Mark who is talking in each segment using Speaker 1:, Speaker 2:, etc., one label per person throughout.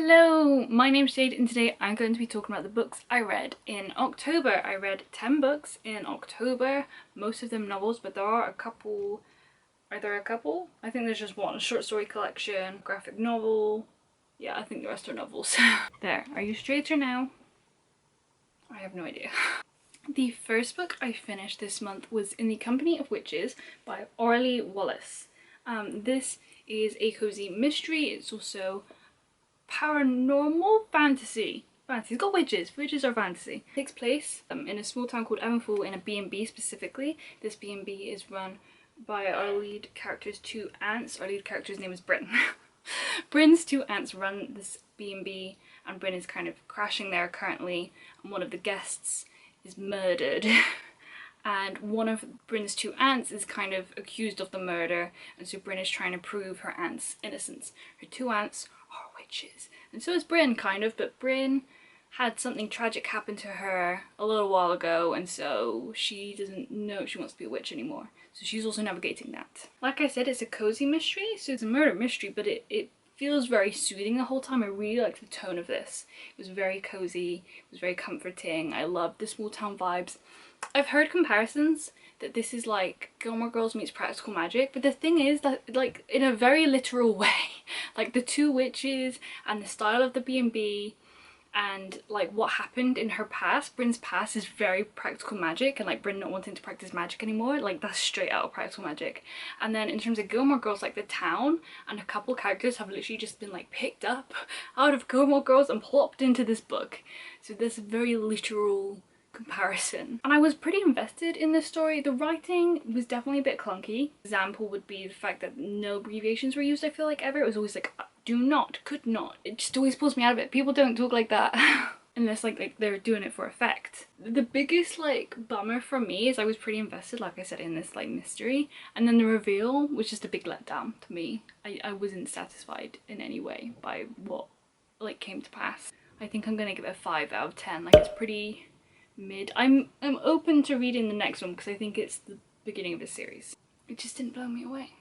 Speaker 1: Hello, my name's Jade and today I'm going to be talking about the books I read in October. I read 10 books in October, most of them novels, but there are a couple. Are there a couple? I think there's just one. A short story collection, graphic novel. Yeah, I think the rest are novels. There, are you straighter now? I have no idea. The first book I finished this month was In the Company of Witches by Orly Wallace. This is a cozy mystery. It's also paranormal fantasy. Fantasy. It's got witches. Witches are fantasy. It takes place in a small town called Evanful, in a B&B specifically. This B&B is run by our lead character's two aunts. Our lead character's name is Bryn. Bryn's two aunts run this B&B and Bryn is kind of crashing there currently, and one of the guests is murdered. And one of Bryn's two aunts is kind of accused of the murder, and so Bryn is trying to prove her aunt's innocence. Her two aunts are witches, and so is Bryn kind of, but Bryn had something tragic happen to her a little while ago, and so she doesn't know she wants to be a witch anymore. So she's also navigating that. Like I said, it's a cozy mystery, so it's a murder mystery, but it feels very soothing the whole time. I really liked the tone of this. It was very cozy, it was very comforting. I loved the small town vibes. I've heard comparisons that this is like Gilmore Girls meets Practical Magic, but the thing is that, like, in a very literal way, like the two witches and the style of the B&B and like what happened in her past, Bryn's past is very Practical Magic, and like Bryn not wanting to practice magic anymore, like that's straight out of Practical Magic. And then in terms of Gilmore Girls, like the town and a couple characters have literally just been like picked up out of Gilmore Girls and plopped into this book. So there's a very literal comparison, and I was pretty invested in this story. The writing was definitely a bit clunky. Example would be the fact that no abbreviations were used, I feel like, ever. It was always like do not, could not. It just always pulls me out of it. People don't talk like that unless like they're doing it for effect. The biggest like bummer for me is I was pretty invested, like I said, in this like mystery, and then the reveal was just a big letdown to me. I wasn't satisfied in any way by what like came to pass. I think I'm gonna give it a 5 out of 10. Like, it's pretty mid. I'm open to reading the next one because I think it's the beginning of a series. It just didn't blow me away.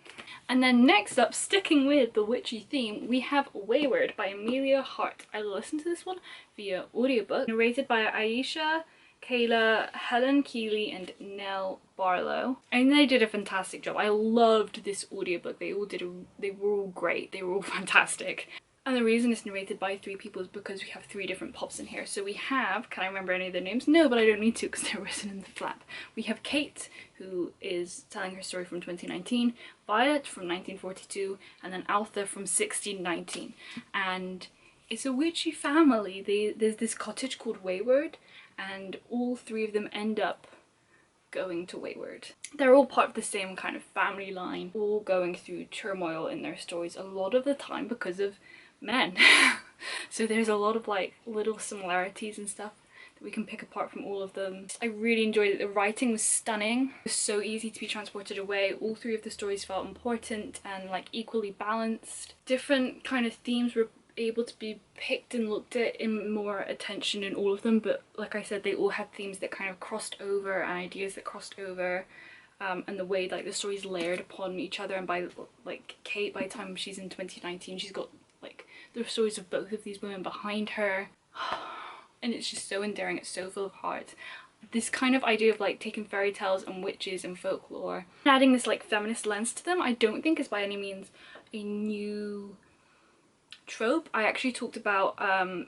Speaker 1: And then next up, sticking with the witchy theme, we have Weyward by Amelia Hart. I listened to this one via audiobook, narrated by Aisha, Kayla, Helen Keeley and Nell Barlow. And they did a fantastic job. I loved this audiobook. They were all great. They were all fantastic. And the reason it's narrated by 3 people is because we have 3 different pops in here. So we have, can I remember any of their names? No, but I don't need to because they're written in the flap. We have Kate, who is telling her story from 2019, Violet from 1942, and then Altha from 1619. And it's a witchy family. There's this cottage called Weyward, and all 3 of them end up going to Weyward. They're all part of the same kind of family line, all going through turmoil in their stories, a lot of the time because of men. So there's a lot of like little similarities and stuff that we can pick apart from all of them. I really enjoyed it. The writing was stunning. It was so easy to be transported away. All 3 of the stories felt important and like equally balanced. Different kind of themes were able to be picked and looked at in more attention in all of them, but like I said, they all had themes that kind of crossed over and ideas that crossed over, and the way like the stories layered upon each other. And by like Kate, by the time she's in 2019, she's got like the stories of both of these women behind her, and it's just so endearing. It's so full of heart. This kind of idea of like taking fairy tales and witches and folklore and adding this like feminist lens to them, I don't think is by any means a new trope. I actually talked about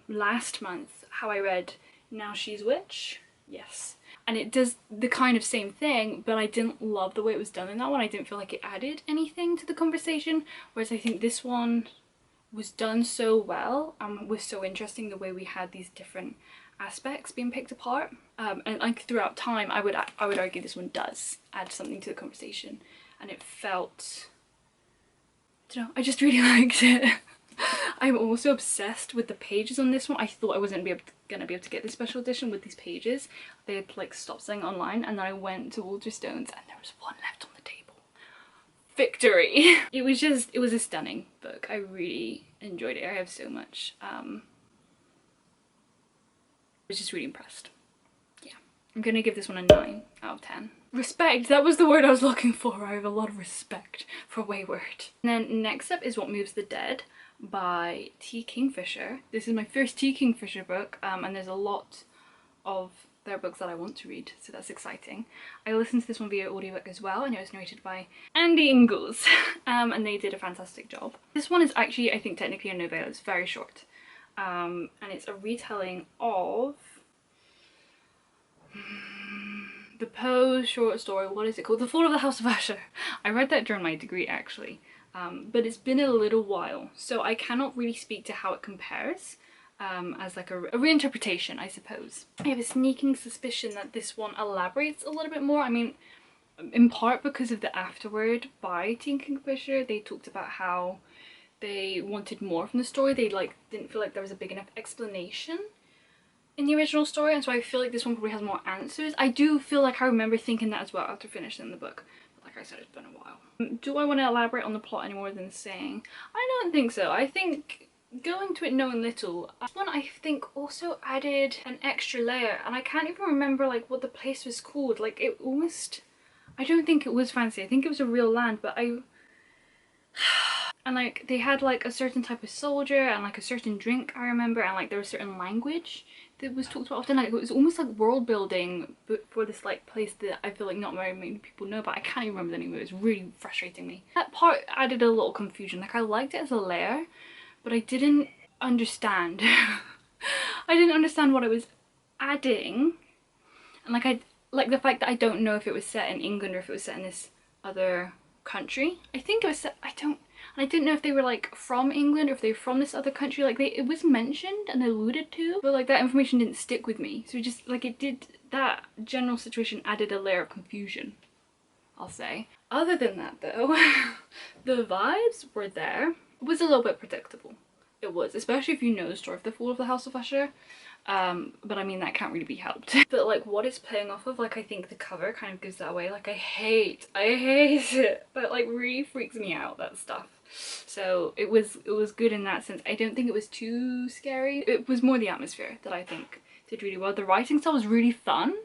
Speaker 1: last month how I read Now She's Witch. Yes. And it does the kind of same thing, but I didn't love the way it was done in that one. I didn't feel like it added anything to the conversation, whereas I think this one was done so well and was so interesting, the way we had these different aspects being picked apart. And like throughout time, I would argue this one does add something to the conversation, and it felt, I don't know, I just really liked it. I'm also obsessed with the pages on this one. I thought I wasn't gonna be able to get the special edition with these pages. They had like stopped selling online, and then I went to Waterstones and there was one left on the table. Victory! It was a stunning book. I really enjoyed it. I have so much. I was just really impressed. Yeah. I'm gonna give this one a 9 out of 10. Respect, that was the word I was looking for. I have a lot of respect for Weyward. And then next up is What Moves the Dead by T. Kingfisher. This is my first T. Kingfisher book, and there's a lot of their books that I want to read, so that's exciting. I listened to this one via audiobook as well, and it was narrated by Andy Ingalls, and they did a fantastic job. This one is actually, I think, technically a novella. It's very short, and it's a retelling of the Poe short story, what is it called? The Fall of the House of Usher. I read that during my degree actually, but it's been a little while, so I cannot really speak to how it compares as like a reinterpretation, I suppose. I have a sneaking suspicion that this one elaborates a little bit more. I mean, in part because of the afterword by T. Kingfisher. They talked about how they wanted more from the story. They like didn't feel like there was a big enough explanation in the original story, and so I feel like this one probably has more answers. I do feel like I remember thinking that as well after finishing the book, but like I said, it's been a while. Do I want to elaborate on the plot any more than saying? I don't think so. I think going to it knowing little, this one I think also added an extra layer, and I can't even remember like what the place was called. Like it almost, I don't think it was fancy. I think it was a real land, but and like they had like a certain type of soldier and like a certain drink, I remember, and like there was certain language that was talked about often. Like it was almost like world building but for this like place that I feel like not very many people know about. I can't even remember the name of it. It was really frustrating me. That part added a little confusion. Like I liked it as a layer, but I didn't understand. I didn't understand what it was adding, and like the fact that I don't know if it was set in England or if it was set in this other country. I think it was set, I didn't know if they were like from England or if they were from this other country. Like it was mentioned and alluded to, but like that information didn't stick with me. So just like it did, that general situation added a layer of confusion, I'll say. Other than that though, the vibes were there. It was a little bit predictable. It was, especially if you know the story of the Fall of the House of Usher. But I mean that can't really be helped. But like what it's playing off of, like I think the cover kind of gives that away. Like I hate it. That like really freaks me out, that stuff. So it was good in that sense. I don't think it was too scary. It was more the atmosphere that I think did really well. The writing style was really fun.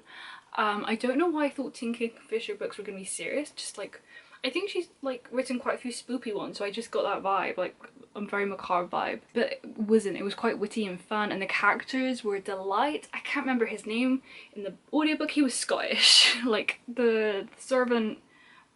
Speaker 1: I don't know why I thought T. Kingfisher books were gonna be serious. Just like, I think she's like written quite a few spoopy ones, so I just got that vibe, like a very macabre vibe. But it wasn't. It was quite witty and fun, and the characters were a delight. I can't remember his name in the audiobook. He was Scottish. Like the servant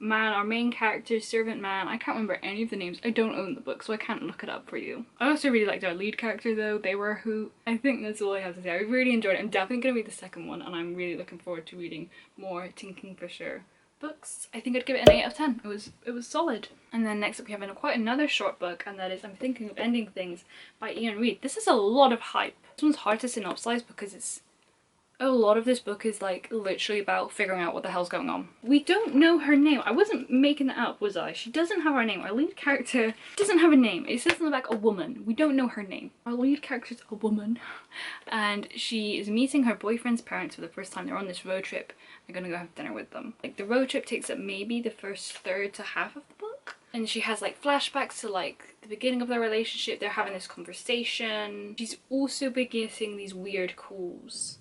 Speaker 1: man, our main character's servant man, I can't remember any of the names. I don't own the book, so I can't look it up for you. I also really liked our lead character though. They were a hoot. I think that's all I have to say. I really enjoyed it. I'm definitely gonna read the second one, and I'm really looking forward to reading more T. Kingfisher books. I think I'd give it an 8 out of 10. It was solid. And then next up we have quite another short book, and that is I'm Thinking of Ending Things by Ian Reid. This is a lot of hype. This one's hard to synopsize because it's a lot of this book is like literally about figuring out what the hell's going on. We don't know her name. I wasn't making that up, was I? She doesn't have her name. Our lead character doesn't have a name. It says on the back a woman. We don't know her name. Our lead character's a woman, and she is meeting her boyfriend's parents for the first time. They're on this road trip. They're gonna go have dinner with them. Like the road trip takes up maybe the first third to half of the book, and she has like flashbacks to like the beginning of their relationship. They're having this conversation. She's also beginning these weird calls,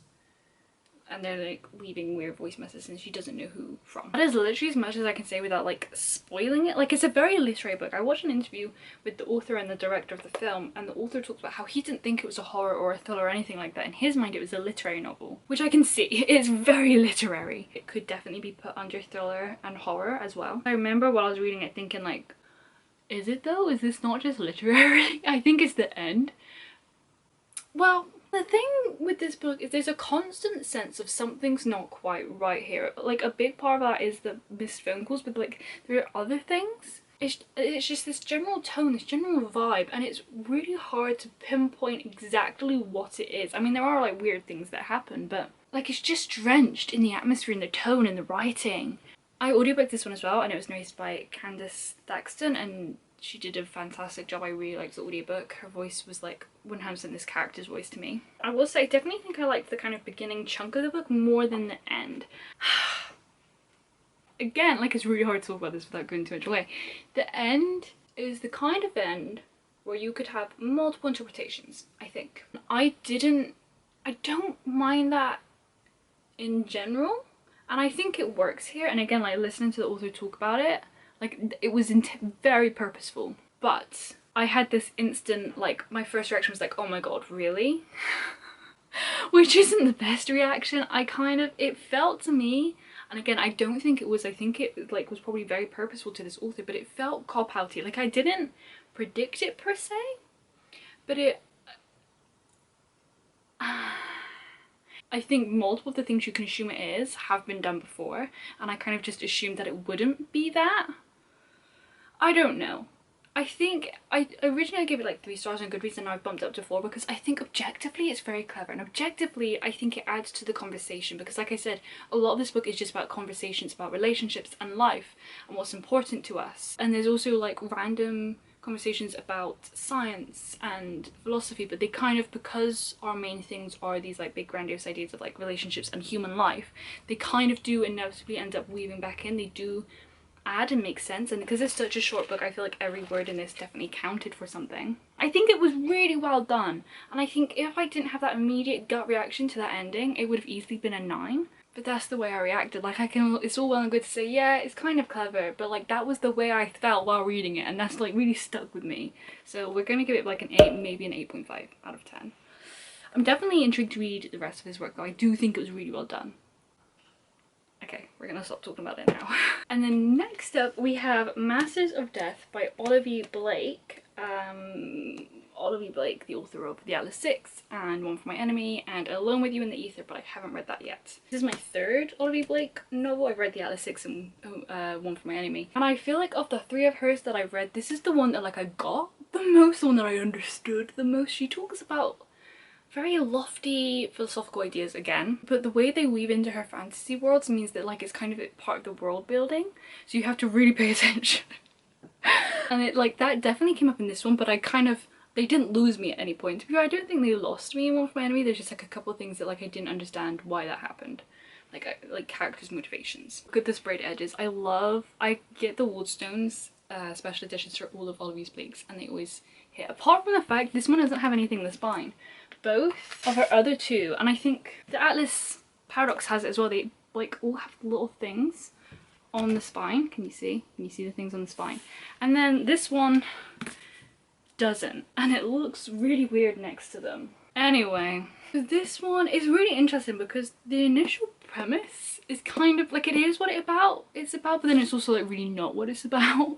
Speaker 1: and they're like leaving weird voice messages, and she doesn't know who from. That is literally as much as I can say without like spoiling it. Like it's a very literary book. I watched an interview with the author and the director of the film, and the author talks about how he didn't think it was a horror or a thriller or anything like that. In his mind it was a literary novel, which I can see. It's very literary. It could definitely be put under thriller and horror as well. I remember while I was reading it thinking like, is it though? Is this not just literary? I think it's the end. Well, the thing with this book is there's a constant sense of something's not quite right here. Like a big part of that is the missed phone calls, but like there are other things. It's just this general tone, this general vibe, and it's really hard to pinpoint exactly what it is. I mean, there are like weird things that happen, but like it's just drenched in the atmosphere and the tone and the writing. I audiobooked this one as well, and it was narrated by Candice Thaxton, and she did a fantastic job. I really liked the audiobook. Her voice was like 100% this character's voice to me. I will say I definitely think I liked the kind of beginning chunk of the book more than the end. Again, like it's really hard to talk about this without going too much away. The end is the kind of end where you could have multiple interpretations, I think. I don't mind that in general, and I think it works here. And again, like listening to the author talk about it, like it was very purposeful. But I had this instant, like, my first reaction was like, oh my god, really? Which isn't the best reaction. It felt to me, and again, I don't think it was, I think it like was probably very purposeful to this author, but it felt cop-outy. Like, I didn't predict it per se, but I think multiple of the things you can assume it is have been done before, and I kind of just assumed that it wouldn't be that. I don't know. I think I originally gave it like 3 stars on Goodreads, and now I've bumped it up to 4 because I think objectively it's very clever, and objectively I think it adds to the conversation, because like I said, a lot of this book is just about conversations about relationships and life and what's important to us. And there's also like random conversations about science and philosophy, but they kind of, because our main things are these like big grandiose ideas of like relationships and human life, they kind of do inevitably end up weaving back in. They do add and make sense, and because it's such a short book, I feel like every word in this definitely counted for something. I think it was really well done, and I think if I didn't have that immediate gut reaction to that ending, it would have easily been a 9. But that's the way I reacted. Like, it's all well and good to say, yeah, it's kind of clever, but like that was the way I felt while reading it, and that's like really stuck with me. So we're gonna give it like an 8, maybe an 8.5 out of 10. I'm definitely intrigued to read the rest of his work though. I do think it was really well done. Okay, we're gonna stop talking about it now. And then next up we have Masters of Death by Olivia Blake. Olivia Blake, the author of The Atlas Six and One for My Enemy and Alone with You in the Ether, but I haven't read that yet. This is my 3rd Olivia Blake novel. I've read The Atlas Six and One for My Enemy. And I feel like of the 3 of hers that I've read, this is the one that like I got the most, the one that I understood the most. She talks about very lofty philosophical ideas again, but the way they weave into her fantasy worlds means that like it's kind of part of the world building, so you have to really pay attention. And it like that definitely came up in this one, but they didn't lose me at any point. I don't think they lost me in One for My Enemy. There's just like a couple of things that like I didn't understand why that happened, like characters' motivations. Look at the sprayed edges. I get the Wardstones special editions for all of Olivia Blake's, and they always hit. Apart from the fact this one doesn't have anything in the spine. Both of her other 2, and I think the Atlas Paradox has it as well, they like all have little things on the spine. Can you see? Can you see the things on the spine? And then this one doesn't, and it looks really weird next to them. Anyway, this one is really interesting because the initial premise is kind of like, it is what it's about, but then it's also like really not what it's about.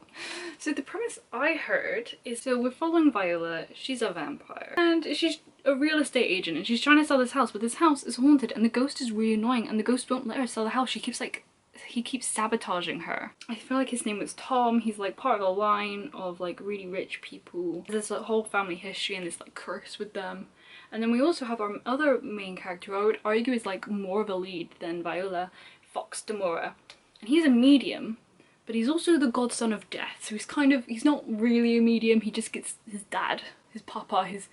Speaker 1: So the premise I heard is, so we're following Viola. She's a vampire and she's a real estate agent, and she's trying to sell this house, but this house is haunted and the ghost is really annoying, and the ghost won't let her sell the house. He keeps sabotaging her. I feel like his name was Tom. He's like part of a line of like really rich people. There's like whole family history and this like curse with them. And then we also have our other main character, who I would argue is like more of a lead than Viola, Fox Demora. And he's a medium, but he's also the godson of death. So he's not really a medium. He just gets his dad, his papa, his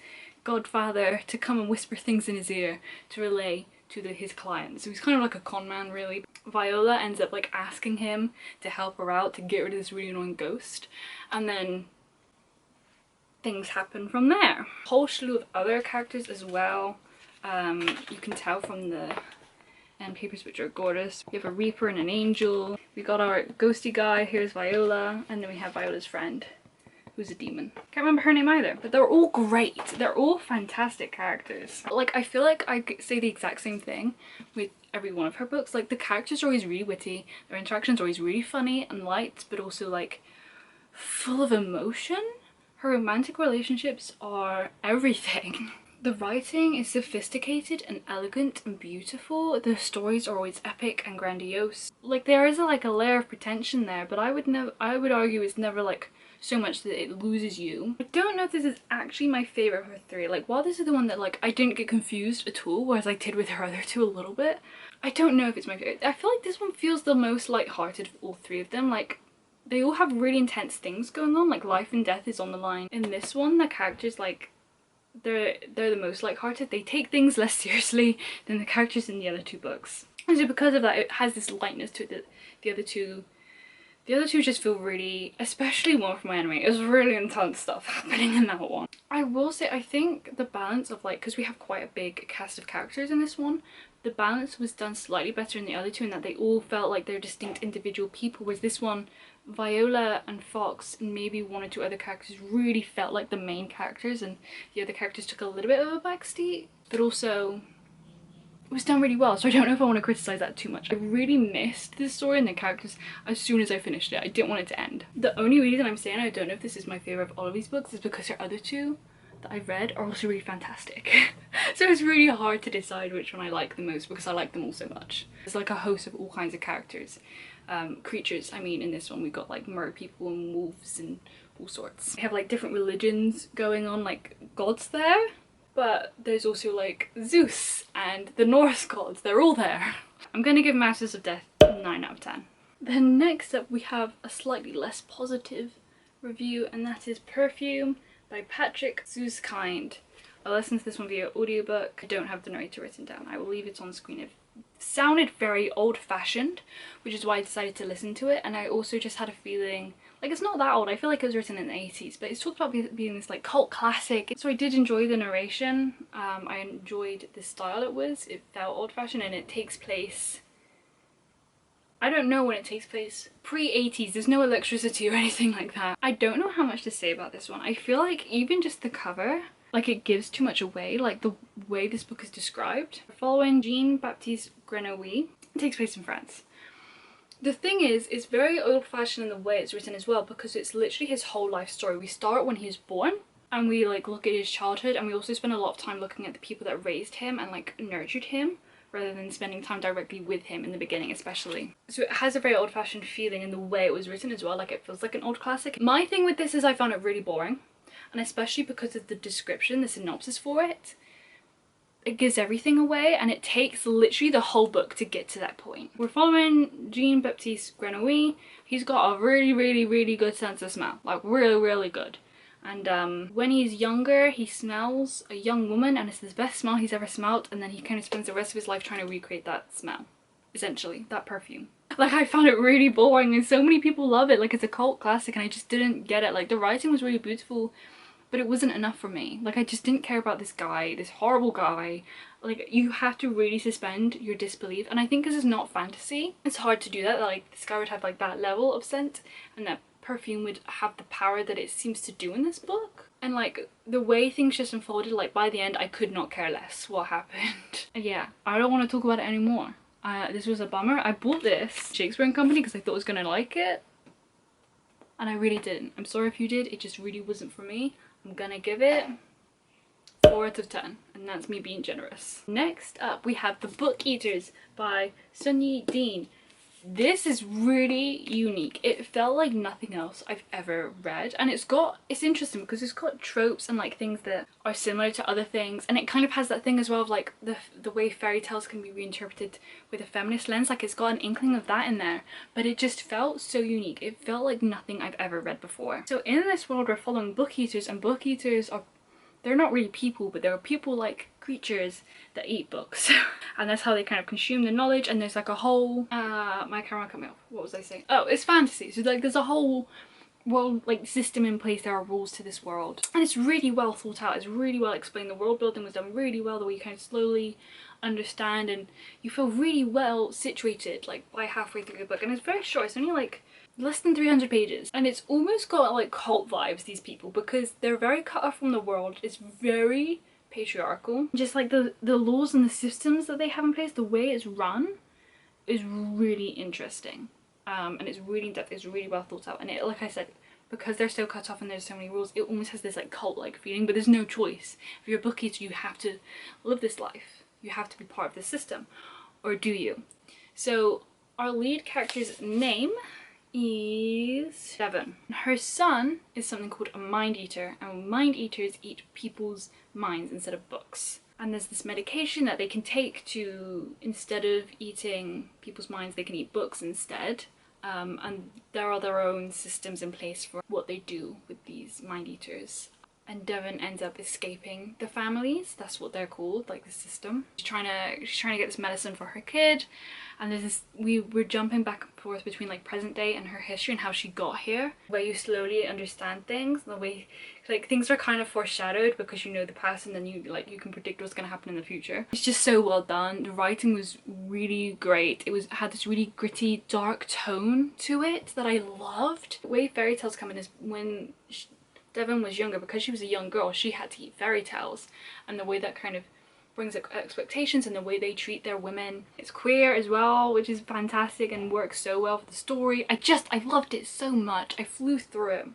Speaker 1: godfather to come and whisper things in his ear to relay to his clients. So he's kind of like a con man, really. Viola ends up like asking him to help her out to get rid of this really annoying ghost, and then things happen from there. A whole slew of other characters as well. You can tell from the end papers, which are gorgeous. We have a Reaper and an Angel. We got our ghosty guy, here's Viola, and then we have Viola's friend, who's a demon. Can't remember her name either, but they're all great. They're all fantastic characters. Like, I feel like I could say the exact same thing with every one of her books. Like, the characters are always really witty, their interactions are always really funny and light, but also like full of emotion. Her romantic relationships are everything. The writing is sophisticated and elegant and beautiful. The stories are always epic and grandiose. Like, there is like a layer of pretension there, but I would argue it's never like so much that it loses you. I don't know if this is actually my favourite of her 3. Like, while this is the one that like I didn't get confused at all, whereas I did with her other 2 a little bit, I don't know if it's my favourite. I feel like this one feels the most light-hearted of all 3 of them. Like, they all have really intense things going on, like life and death is on the line. In this one, the characters, like, they're the most light-hearted. They take things less seriously than the characters in the other 2 books. And so because of that, it has this lightness to it that the other 2 The other two just feel really, especially one from my enemy, it was really intense stuff happening in that one. I will say, I think the balance of like, because we have quite a big cast of characters in this one, the balance was done slightly better in the other two in that they all felt like they're distinct individual people, whereas this one, Viola and Fox and maybe one or two other characters really felt like the main characters, and the other characters took a little bit of a backseat, but also it was done really well, so I don't know if I want to criticize that too much. I really missed this story and the characters as soon as I finished it. I didn't want it to end. The only reason I'm saying I don't know if this is my favorite of all of these books is because their other two that I've read are also really fantastic. So it's really hard to decide which one I like the most because I like them all so much. There's like a host of all kinds of characters. Creatures, I mean, in this one we got like mer people and wolves and all sorts. We have like different religions going on, like gods there. But there's also like Zeus and the Norse gods, they're all there. I'm gonna give Masters of Death 9 out of 10. Then next up we have a slightly less positive review, and that is Perfume by Patrick Zuskind. I listened to this one via audiobook. I don't have the narrator written down. I will leave it on screen. It sounded very old-fashioned, which is why I decided to listen to it, and I also just had a feeling like it's not that old. I feel like it was written in the 80s, but it's talked about being this like cult classic. So I did enjoy the narration. I enjoyed the style it was. It felt old-fashioned, and it takes place, I don't know when it takes place, pre-80s. There's no electricity or anything like that. I don't know how much to say about this one. I feel like even just the cover, like it gives too much away, like the way this book is described. Following Jean-Baptiste Grenouille, it takes place in France. The thing is, it's very old-fashioned in the way it's written as well, because it's literally his whole life story. We start when he was born, and we like look at his childhood, and we also spend a lot of time looking at the people that raised him and like nurtured him, rather than spending time directly with him in the beginning especially. So it has a very old-fashioned feeling in the way it was written as well, like it feels like an old classic. My thing with this is I found it really boring, and especially because of the description, the synopsis for it. It gives everything away, and it takes literally the whole book to get to that point. We're following Jean-Baptiste Grenouille. He's got a really good sense of smell, like really good. And when he's younger, he smells a young woman, and it's the best smell he's ever smelled, and then he kind of spends the rest of his life trying to recreate that smell, essentially, that perfume. Like, I found it really boring, and so many people love it, like it's a cult classic, and I just didn't get it. Like, the writing was really beautiful, but it wasn't enough for me. Like, I just didn't care about this guy, this horrible guy. Like, you have to really suspend your disbelief, and I think this is not fantasy. It's hard to do that, like this guy would have like that level of scent, and that perfume would have the power that it seems to do in this book. And like, the way things just unfolded, like by the end I could not care less what happened. And yeah, I don't want to talk about it anymore. This was a bummer. I bought this Shakespeare & Company because I thought I was gonna like it, and I really didn't. I'm sorry if you did, it just really wasn't for me. I'm gonna give it 4 out of 10, and that's me being generous. Next up we have The Book Eaters by Sunyi Dean. This is really unique. It felt like nothing else I've ever read, and it's interesting because it's got tropes and like things that are similar to other things, and it kind of has that thing as well of like the way fairy tales can be reinterpreted with a feminist lens. Like, it's got an inkling of that in there, but it just felt so unique. It felt like nothing I've ever read before. So in this world we're following book eaters, and book eaters are, they're not really people, but they're people like creatures that eat books. And that's how they kind of consume the knowledge, and there's like a whole my camera cut me off. What was I saying? Oh, it's fantasy. So like there's a whole world like system in place. There are rules to this world, and it's really well thought out. It's really well explained. The world building was done really well, the way you kind of slowly understand, and you feel really well situated like by halfway through the book. And it's very short. It's only like less than 300 pages, and it's almost got like cult vibes, these people, because they're very cut off from the world. It's very patriarchal. Just like the laws and the systems that they have in place, the way it's run is really interesting, and it's really in depth. It's really well thought out, and it, like I said, because they're so cut off and there's so many rules, it almost has this like cult-like feeling. But there's no choice. If you're a book eater, you have to live this life. You have to be part of the system, or do you? So our lead character's name is Devon. Her son is something called a mind eater, and mind eaters eat people's minds instead of books. And there's this medication that they can take to, instead of eating people's minds, they can eat books instead. And there are their own systems in place for what they do with these mind eaters. and Devon ends up escaping the families. That's what they're called, like the system. She's trying to get this medicine for her kid, and there's this, we're jumping back and forth between like present day and her history and how she got here, where you slowly understand things, the way like things are kind of foreshadowed because you know the past, and then you can predict what's going to happen in the future. It's just so well done. The writing was really great. It had this really gritty, dark tone to it that I loved. The way fairy tales come in is when Devon was younger, because she was a young girl, she had to eat fairy tales, and the way that kind of brings up expectations and the way they treat their women. It's queer as well, which is fantastic and works so well for the story. I loved it so much. I flew through it.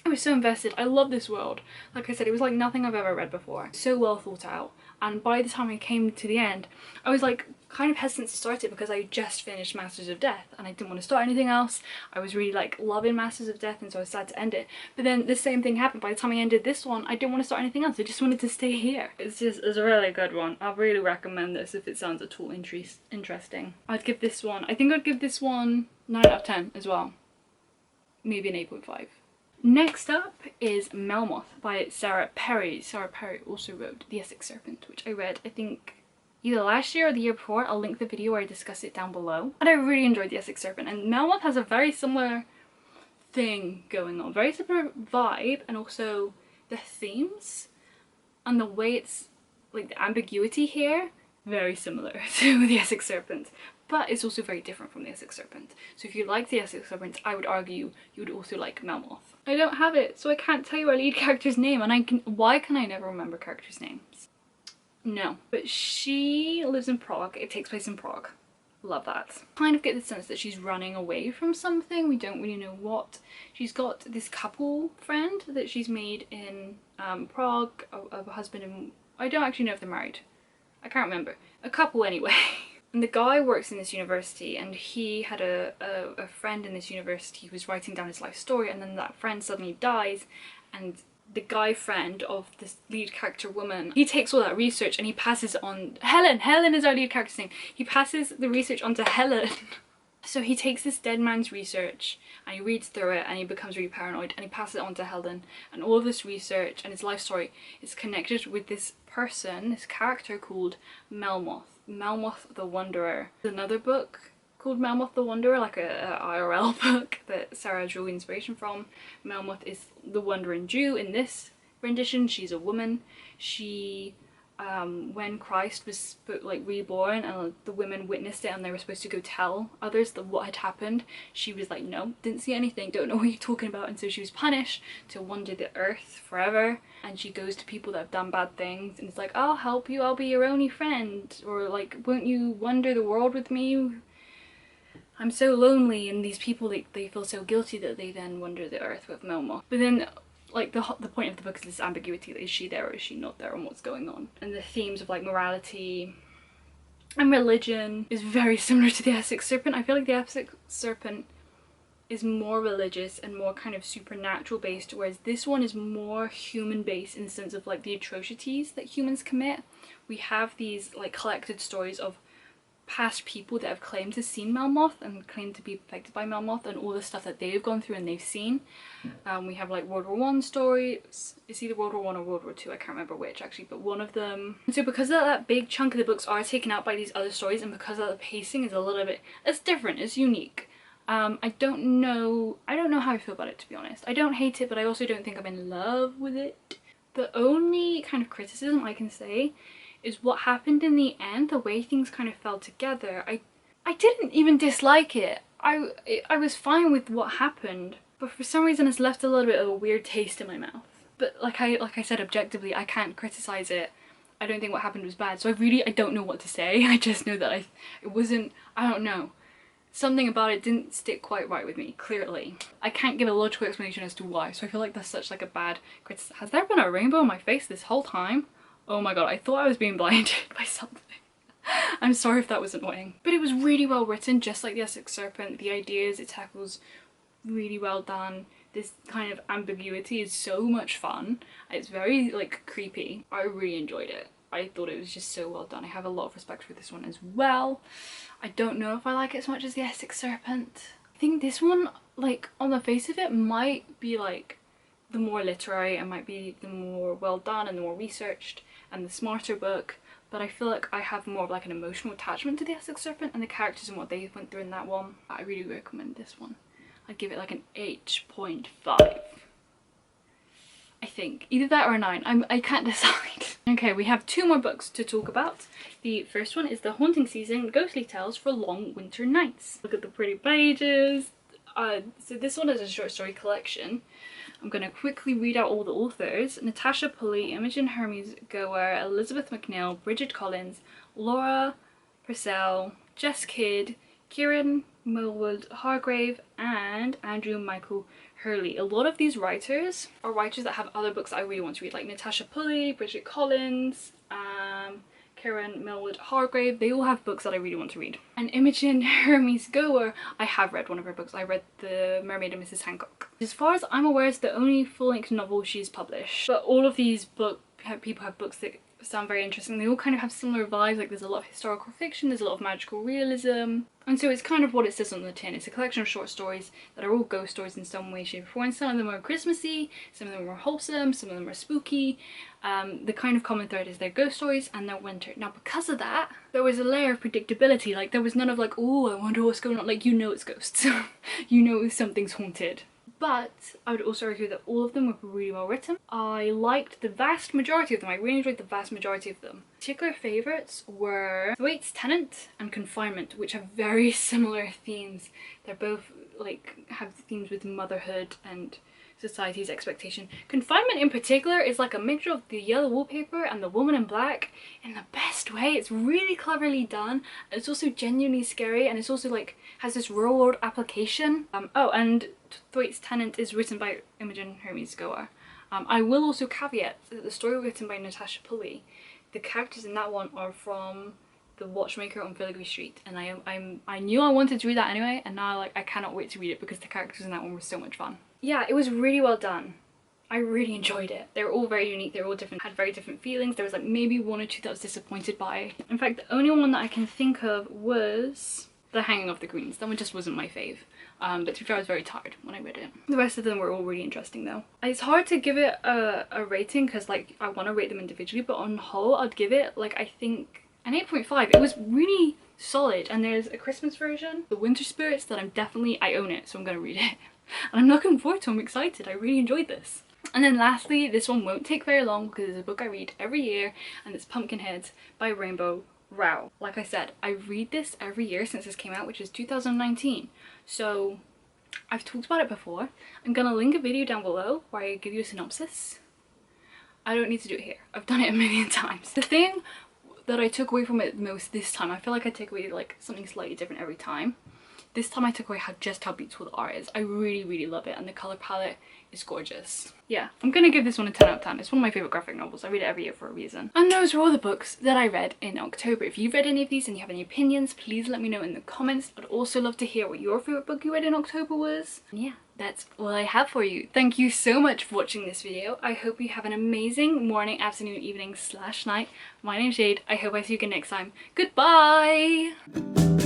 Speaker 1: I was so invested. I love this world. Like I said, it was like nothing I've ever read before. So well thought out. And by the time I came to the end, I was like kind of hesitant to start it because I just finished Masters of Death and I didn't want to start anything else. I was really like loving Masters of Death, and so I was sad to end it. But then the same thing happened. By the time I ended this one, I didn't want to start anything else. I just wanted to stay here. It's a really good one. I really recommend this if it sounds at all interesting. I'd give this one, I think I'd give this one 9 out of 10 as well. Maybe an 8.5. Next up is Melmoth by Sarah Perry. Sarah Perry also wrote The Essex Serpent, which I read, I think, either last year or the year before. I'll link the video where I discuss it down below. And I really enjoyed The Essex Serpent, and Melmoth has a very similar thing going on. Very similar vibe, and also the themes and the way it's, like the ambiguity here, very similar to The Essex Serpent. But it's also very different from The Essex Serpent. So if you like The Essex Serpent, I would argue you would also like Melmoth. I don't have it, so I can't tell you our lead character's name, and why can I never remember characters' names? No. But she lives in Prague. It takes place in Prague. Love that. Kind of get the sense that she's running away from something. We don't really know what. She's got this couple friend that she's made in Prague, of a husband and... I don't actually know if they're married. I can't remember. A couple anyway. And the guy works in this university, and he had a friend in this university who was writing down his life story, and then that friend suddenly dies, and the guy friend of this lead character woman, he takes all that research and he passes it on... Helen is our lead character's name. He passes the research on to Helen. So he takes this dead man's research and he reads through it and he becomes really paranoid, and he passes it on to Helen, and all of this research and his life story is connected with this person, this character called Melmoth. Melmoth the Wanderer. There's another book called Melmoth the Wanderer, like a IRL book that Sarah drew inspiration from. Melmoth is the wandering Jew in this rendition. She's a woman. She when Christ was reborn and the women witnessed it and they were supposed to go tell others that what had happened, she was like, no, didn't see anything, don't know what you're talking about, and so she was punished to wander the earth forever. And she goes to people that have done bad things and it's like, I'll help you, I'll be your only friend, or like, won't you wander the world with me? I'm so lonely. And these people, they feel so guilty that they then wander the earth with Melmoth. But then like the point of the book is this ambiguity. Is she there or is she not there, and what's going on? And the themes of like morality and religion is very similar to The Essex Serpent. I feel like The Essex Serpent is more religious and more kind of supernatural based, whereas this one is more human based in the sense of like the atrocities that humans commit. We have these like collected stories of past people that have claimed to seen Melmoth and claimed to be affected by Melmoth and all the stuff that they've gone through and they've seen. We have like World War I stories. It's either World War I or World War II, I can't remember which actually, but one of them. And so because of that big chunk of the books are taken out by these other stories, and because of the pacing is a little bit, it's different, it's unique. I don't know how I feel about it, to be honest. I don't hate it, but I also don't think I'm in love with it. The only kind of criticism I can say is what happened in the end, the way things kind of fell together. I didn't even dislike it. I was fine with what happened, but for some reason it's left a little bit of a weird taste in my mouth. But like I said, objectively, I can't criticize it. I don't think what happened was bad, so I don't know what to say. I just know that it wasn't, I don't know. Something about it didn't stick quite right with me, clearly. I can't give a logical explanation as to why, so I feel like that's such like a bad criticism. Has there been a rainbow on my face this whole time? Oh my god, I thought I was being blinded by something. I'm sorry if that was annoying. But it was really well written, just like The Essex Serpent. The ideas it tackles, really well done. This kind of ambiguity is so much fun. It's very like creepy. I really enjoyed it. I thought it was just so well done. I have a lot of respect for this one as well. I don't know if I like it as much as The Essex Serpent. I think this one, like on the face of it, might be like the more literary, it might be the more well done and the more researched and the smarter book, but I feel like I have more of like an emotional attachment to the Essex Serpent and the characters and what they went through in that one. I really recommend this one. I'd give it like an 8.5. I think. Either that or a 9. I can't decide. Okay, we have 2 more books to talk about. The first one is The Haunting Season, Ghostly Tales for Long Winter Nights. Look at the pretty pages. So this one is a short story collection. I'm going to quickly read out all the authors. Natasha Pulley, Imogen Hermes Gower, Elizabeth McNeill, Bridget Collins, Laura Purcell, Jess Kidd, Kieran Melwood Hargrave, and Andrew Michael Hurley. A lot of these writers are writers that have other books that I really want to read, like Natasha Pulley, Bridget Collins, Kieran Melwood Hargrave. They all have books that I really want to read. And Imogen Hermes Gower, I have read one of her books. I read The Mermaid and Mrs. Hancock. As far as I'm aware, it's the only full-length novel she's published. But all of these people have books that sound very interesting. They all kind of have similar vibes, like there's a lot of historical fiction, there's a lot of magical realism, and so it's kind of what it says on the tin. It's a collection of short stories that are all ghost stories in some way, shape or form. Some of them are Christmassy, some of them are wholesome, some of them are spooky. The kind of common thread is they're ghost stories and they're winter. Now because of that, there was a layer of predictability. Like there was none of like, oh, I wonder what's going on. Like, you know it's ghosts. You know something's haunted. But I would also argue that all of them were really well written. I liked the vast majority of them. I really enjoyed the vast majority of them. Particular favourites were Thwaites Tenant and Confinement, which have very similar themes. They're both like have themes with motherhood and society's expectation. Confinement in particular is like a mixture of the yellow wallpaper and the woman in black in the best way. It's really cleverly done. It's also genuinely scary, and it's also like has this real world application. Oh, and Thwaites Tenant is written by Imogen Hermes Gower. I will also caveat that the story written by Natasha Pulley, the characters in that one are from The Watchmaker on Filigree Street, and I knew I wanted to read that anyway, and now like I cannot wait to read it because the characters in that one were so much fun. Yeah, it was really well done. I really enjoyed it. They were all very unique, they were all different, had very different feelings. There was like maybe 1 or 2 that I was disappointed by. In fact, the only one that I can think of was The Hanging of the Greens. That one just wasn't my fave. But to be fair, I was very tired when I read it. The rest of them were all really interesting though. It's hard to give it a rating because like I want to rate them individually, but on whole I'd give it like I think an 8.5. It was really solid, and there's a Christmas version, The Winter Spirits, that I own it, so I'm gonna read it. And I'm looking forward to it. I'm excited. I really enjoyed this. And then lastly, this one won't take very long because it's a book I read every year, and it's Pumpkinhead by Rainbow Rowell. Like I said, I read this every year since this came out, which is 2019. So I've talked about it before. I'm gonna link a video down below where I give you a synopsis. I don't need to do it here. I've done it a million times. The thing that I took away from it most this time, I feel like I take away like something slightly different every time. This time I took away just how beautiful the art is. I really, really love it, and the colour palette is gorgeous. Yeah, I'm gonna give this one a 10 out of 10. It's one of my favourite graphic novels. I read it every year for a reason. And those were all the books that I read in October. If you've read any of these and you have any opinions, please let me know in the comments. I'd also love to hear what your favourite book you read in October was. And yeah, that's all I have for you. Thank you so much for watching this video. I hope you have an amazing morning, afternoon, evening / night. My name's Jade. I hope I see you again next time. Goodbye!